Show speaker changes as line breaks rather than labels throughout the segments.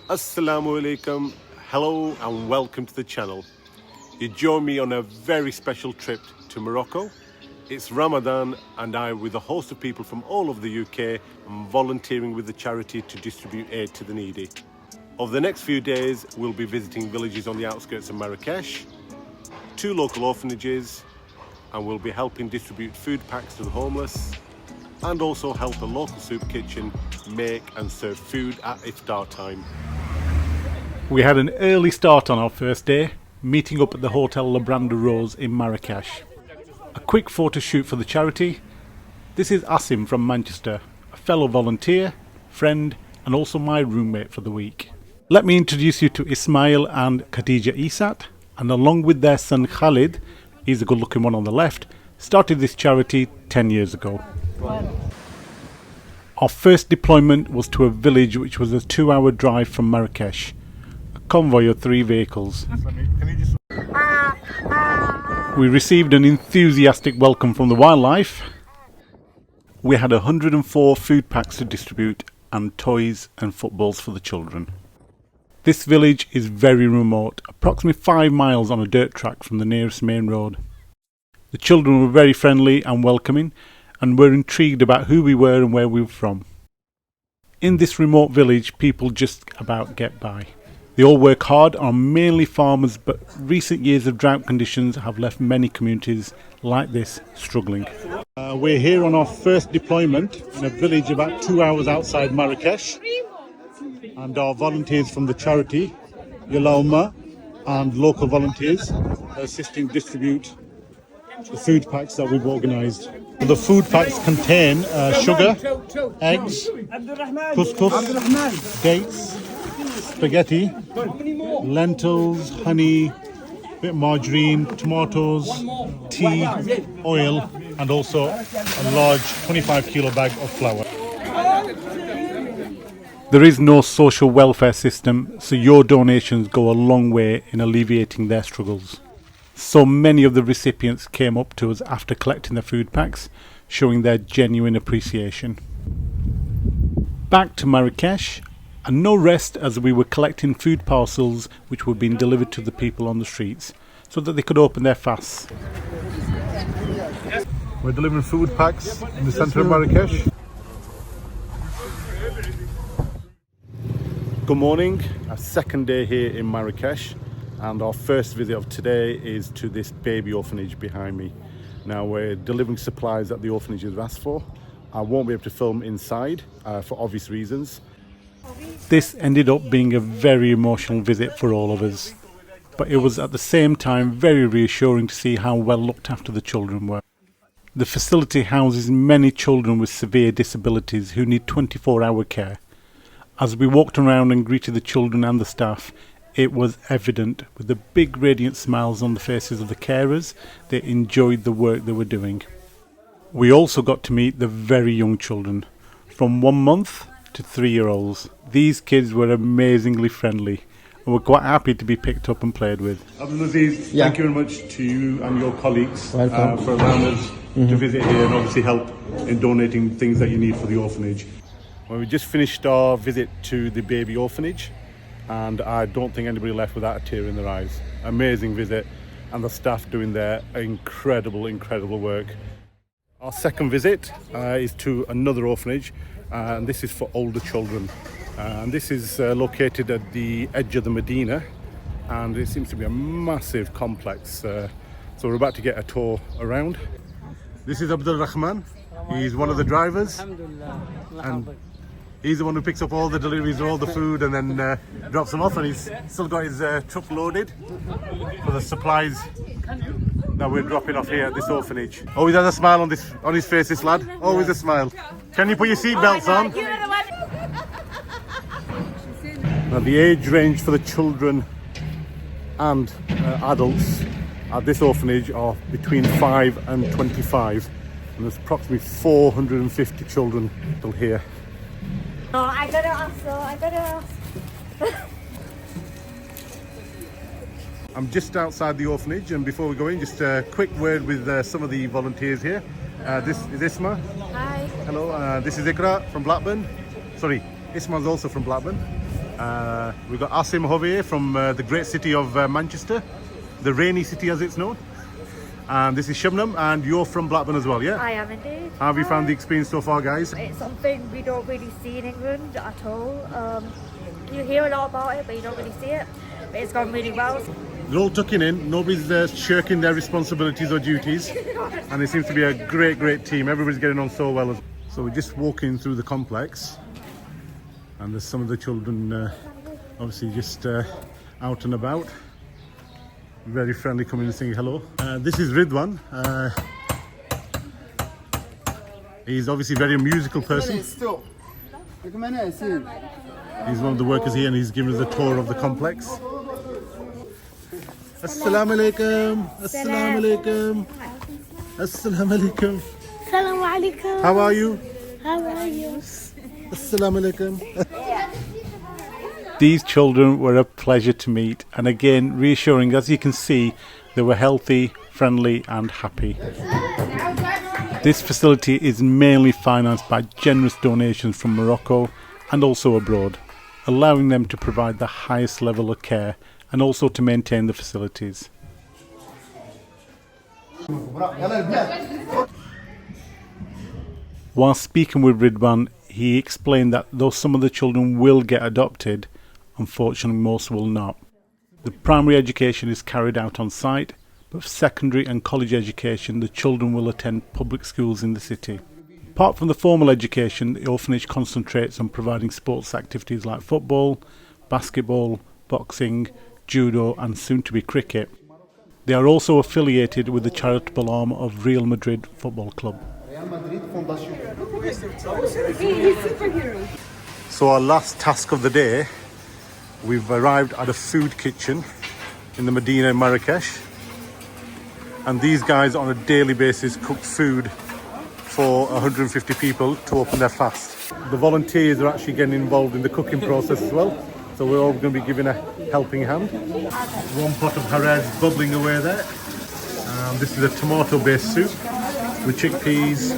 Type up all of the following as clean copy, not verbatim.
Asalamalaikum, hello and welcome to the channel. You join me on a very special trip to Morocco. It's Ramadan and I'm with a host of people from all over the UK and volunteering with the charity to distribute aid to the needy. Over the next few days we'll be visiting villages on the outskirts of Marrakesh, 2 local orphanages, and we'll be helping distribute food packs to the homeless and also help a local soup kitchen make and serve food at iftar time.
We had an early start on our first day, meeting up at the Hotel La Branda Rose in Marrakesh. A quick photo shoot for the charity. This is Asim from Manchester, a fellow volunteer, friend and also my roommate for the week. Let me introduce you to Ismail and Khadija Isat, and along with their son Khalid, he's the good looking one on the left, started this charity 10 years ago. Our first deployment was to a village which was a 2-hour drive from Marrakesh. A convoy of 3 vehicles. We received an enthusiastic welcome from the wildlife. We had 104 food packs to distribute and toys and footballs for the children. This village is very remote, approximately 5 miles on a dirt track from the nearest main road. The children were very friendly and welcoming and were intrigued about who we were and where we were from. In this remote village, people just about get by. They all work hard, are mainly farmers, but recent years of drought conditions have left many communities like this struggling. We're here on our first deployment in a village about 2 hours outside Marrakesh, and our volunteers from the charity Yallah Ummah and local volunteers are assisting distribute the food packs that we've organised. The food packs contain sugar, eggs, couscous, dates, spaghetti, lentils, honey, bit of margarine, tomatoes, tea, oil, and also a large 25 kilo bag of flour. There is no social welfare system, so your donations go a long way in alleviating their struggles. So many of the recipients came up to us after collecting the food packs, showing their genuine appreciation. Back to Marrakesh, and no rest as we were collecting food parcels which were being delivered to the people on the streets so that they could open their fasts. We're delivering food packs in the centre of Marrakesh. Good morning, our second day here in Marrakesh, and our first visit of today is to this baby orphanage behind me. Now we're delivering supplies that the orphanage has asked for. I won't be able to film inside for obvious reasons. This ended up being a very emotional visit for all of us, but it was at the same time very reassuring to see how well looked after the children were. The facility houses many children with severe disabilities who need 24-hour care. As we walked around and greeted the children and the staff, it was evident with the big radiant smiles on the faces of the carers, they enjoyed the work they were doing. We also got to meet the very young children, from 1 month to 3-year-olds. These kids were amazingly friendly and were quite happy to be picked up and played with. Abdulaziz, thank you very much to you and your colleagues for allowing us to visit here and obviously help in donating things that you need for the orphanage. Well, we just finished our visit to the baby orphanage and I don't think anybody left without a tear in their eyes. Amazing visit, and the staff doing their incredible work. Our second visit is to another orphanage, and this is for older children. And this is located at the edge of the Medina, and it seems to be a massive complex. So we're about to get a tour around. This is Abdul Rahman. He's one of the drivers. And he's the one who picks up all the deliveries of all the food and then drops them off, and he's still got his truck loaded for the supplies that we're dropping off here at this orphanage. Always has a smile on his face, this lad. Always a smile. Can you put your seatbelts on? Now the age range for the children and adults at this orphanage are between 5 and 25, and there's approximately 450 children still here.
Oh, I gotta ask.
I'm just outside the orphanage, and before we go in, just a quick word with some of the volunteers here. This is Isma.
Hi.
Hello. This is Ikra from Blackburn. Sorry, Isma's also from Blackburn.
We've got Asim over here from the great city of Manchester, the rainy city as it's known. And this is Shabnam, and you're from Blackburn as well, yeah?
I am indeed.
How have you found the experience so far, guys?
It's something we don't really see in England at all. You hear a lot about it, but you don't really see it. But it's gone really well.
They're all tucking in, nobody's shirking their responsibilities or duties, and it seems to be a great team. Everybody's getting on so well. So we're just walking through the complex, and there's some of the children obviously just out and about. Very friendly, coming and saying hello. This is Ridwan. He's obviously a very musical person. He's one of the workers here, and he's giving us a tour of the complex. Asalamalaikum. Asalamalaikum. Asalamalaikum.
Assalamualaikum.
How are you?
How are you?
Asalamalaikum. These children were a pleasure to meet, and again reassuring. As you can see, they were healthy, friendly and happy. This facility is mainly financed by generous donations from Morocco and also abroad, allowing them to provide the highest level of care and also to maintain the facilities. While speaking with Ridwan, he explained that though some of the children will get adopted, unfortunately most will not. The primary education is carried out on site, but for secondary and college education the children will attend public schools in the city. Apart from the formal education, the orphanage concentrates on providing sports activities like football, basketball, boxing, judo and soon to be cricket. They are also affiliated with the charitable arm of Real Madrid Football Club. So our last task of the day, we've arrived at a food kitchen in the Medina in Marrakesh, and these guys on a daily basis cook food for 150 people to open their fast. The volunteers are actually getting involved in the cooking process as well, so we're all going to be giving a helping hand. One pot of haraz bubbling away there. This is a tomato based soup with chickpeas,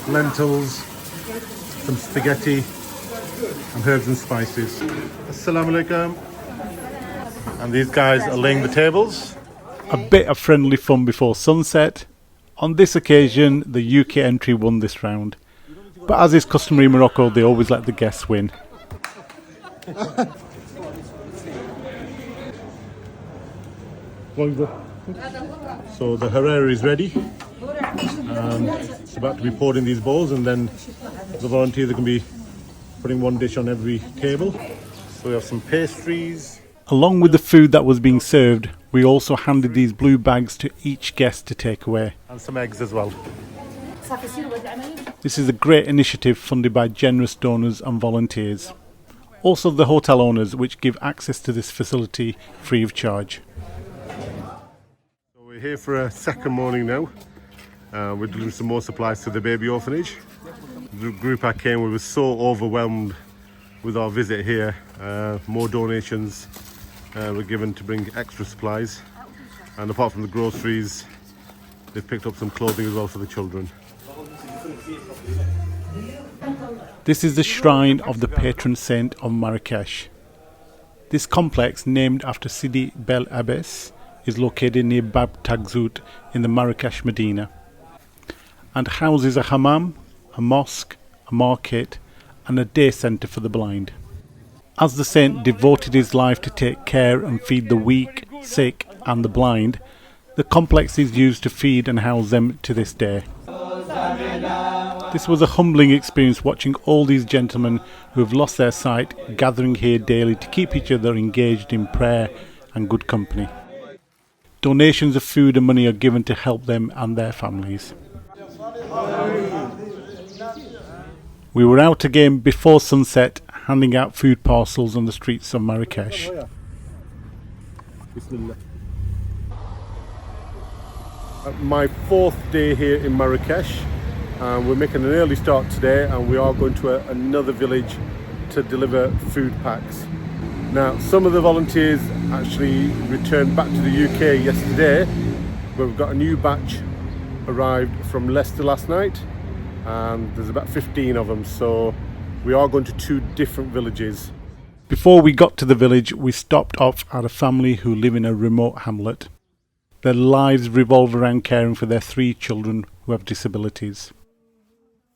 lentils, some spaghetti and herbs and spices. Assalamalaikum. And these guys are laying the tables. A bit of friendly fun before sunset. On this occasion, the UK entry won this round. But as is customary in Morocco, they always let the guests win. So the harira is ready. It's about to be poured in these bowls, and then the volunteers are going to be putting one dish on every table. So we have some pastries. Along with the food that was being served, we also handed these blue bags to each guest to take away. And some eggs as well. This is a great initiative funded by generous donors and volunteers. Also the hotel owners, which give access to this facility free of charge. So we're here for a second morning now. We're delivering some more supplies to the baby orphanage. The group I came with was so overwhelmed with our visit here. More donations were given to bring extra supplies, and apart from the groceries, they've picked up some clothing as well for the children. This is the shrine of the patron saint of Marrakesh. This complex, named after Sidi Bel Abbes, is located near Bab Tagzout in the Marrakesh Medina, and houses a hammam, a mosque, a market and a day centre for the blind. As the saint devoted his life to take care and feed the weak, sick and the blind, the complex is used to feed and house them to this day. This was a humbling experience watching all these gentlemen who have lost their sight gathering here daily to keep each other engaged in prayer and good company. Donations of food and money are given to help them and their families. We were out again before sunset, handing out food parcels on the streets of Marrakesh. My fourth day here in Marrakesh. We're making an early start today, and we are going to another village to deliver food packs. Now, some of the volunteers actually returned back to the UK yesterday, but we've got a new batch arrived from Leicester last night, and there's about 15 of them, so we are going to two different villages. Before we got to the village, we stopped off at a family who live in a remote hamlet. Their lives revolve around caring for their 3 children who have disabilities.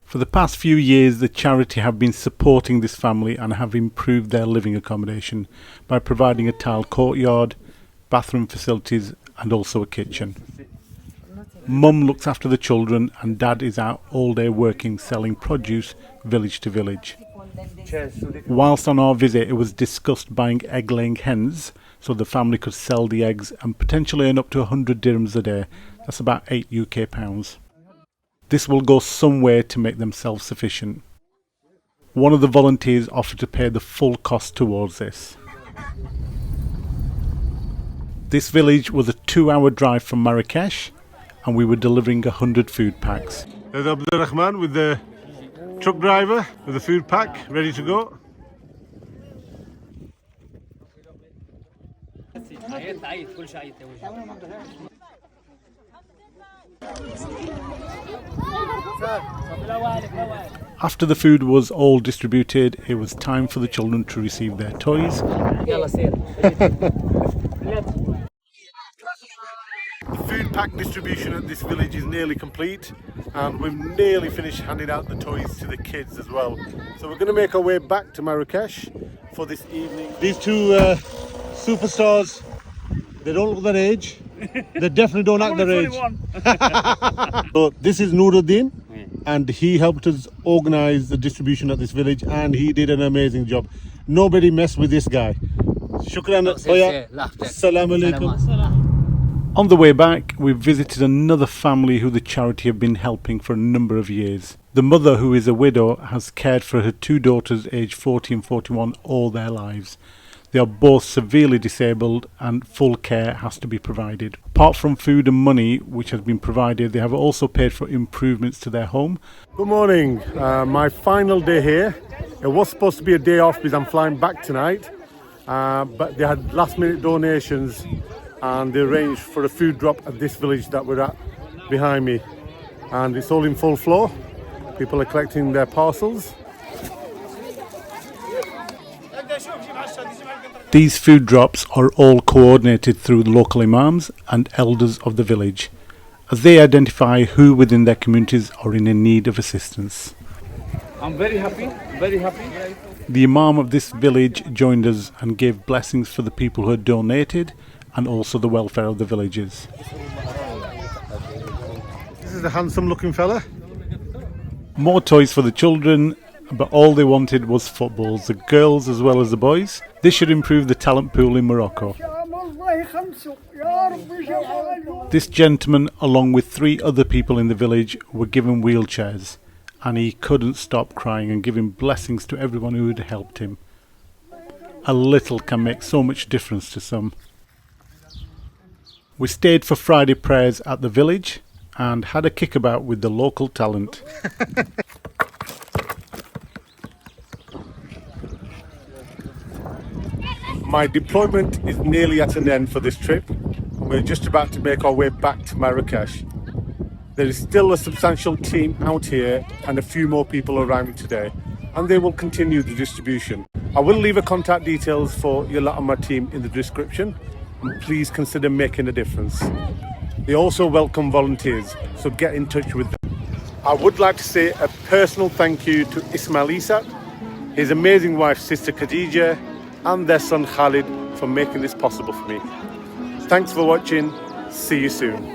For the past few years, the charity have been supporting this family and have improved their living accommodation by providing a tiled courtyard, bathroom facilities and also a kitchen. Mum looks after the children and Dad is out all day working selling produce village to village. Whilst on our visit, it was discussed buying egg-laying hens so the family could sell the eggs and potentially earn up to 100 dirhams a day. That's about 8 UK pounds. This will go some way to make them self-sufficient. One of the volunteers offered to pay the full cost towards this. This village was a 2-hour drive from Marrakesh and we were delivering 100 food packs.
There's Abdul Rahman with the truck driver with the food pack ready to go.
After the food was all distributed, it was time for the children to receive their toys.
The food pack distribution at this village is nearly complete and we've nearly finished handing out the toys to the kids as well. So we're going to make our way back to Marrakesh for this evening. These 2 superstars, they don't look their age. They definitely don't act their age. So this is Nuruddin and he helped us organise the distribution at this village and he did an amazing job. Nobody messed with this guy. Shukran. Asalamalaikum.
On the way back, we visited another family who the charity have been helping for a number of years. The mother, who is a widow, has cared for her 2 daughters aged 40 and 41 all their lives. They are both severely disabled and full care has to be provided. Apart from food and money, which has been provided, they have also paid for improvements to their home.
Good morning. My final day here. It was supposed to be a day off because I'm flying back tonight. But they had last minute donations and they arranged for a food drop at this village that we're at behind me. And it's all in full flow. People are collecting their parcels.
These food drops are all coordinated through the local imams and elders of the village, as they identify who within their communities are in need of assistance.
I'm very happy, very happy.
The imam of this village joined us and gave blessings for the people who had donated and also the welfare of the villagers.
This is a handsome looking fella.
More toys for the children, but all they wanted was footballs, the girls as well as the boys. This should improve the talent pool in Morocco. This gentleman, along with 3 other people in the village, were given wheelchairs, and he couldn't stop crying and giving blessings to everyone who had helped him. A little can make so much difference to some. We stayed for Friday prayers at the village and had a kickabout with the local talent.
My deployment is nearly at an end for this trip. We're just about to make our way back to Marrakesh. There is still a substantial team out here and a few more people arriving today, and they will continue the distribution. I will leave a contact details for Yallah Ummah team in the description, and please consider making a difference. They also welcome volunteers, so get in touch with them. I would like to say a personal thank you to Ismail, his amazing wife Sister Khadija, and their son Khalid for making this possible for me. Thanks for watching. See you soon.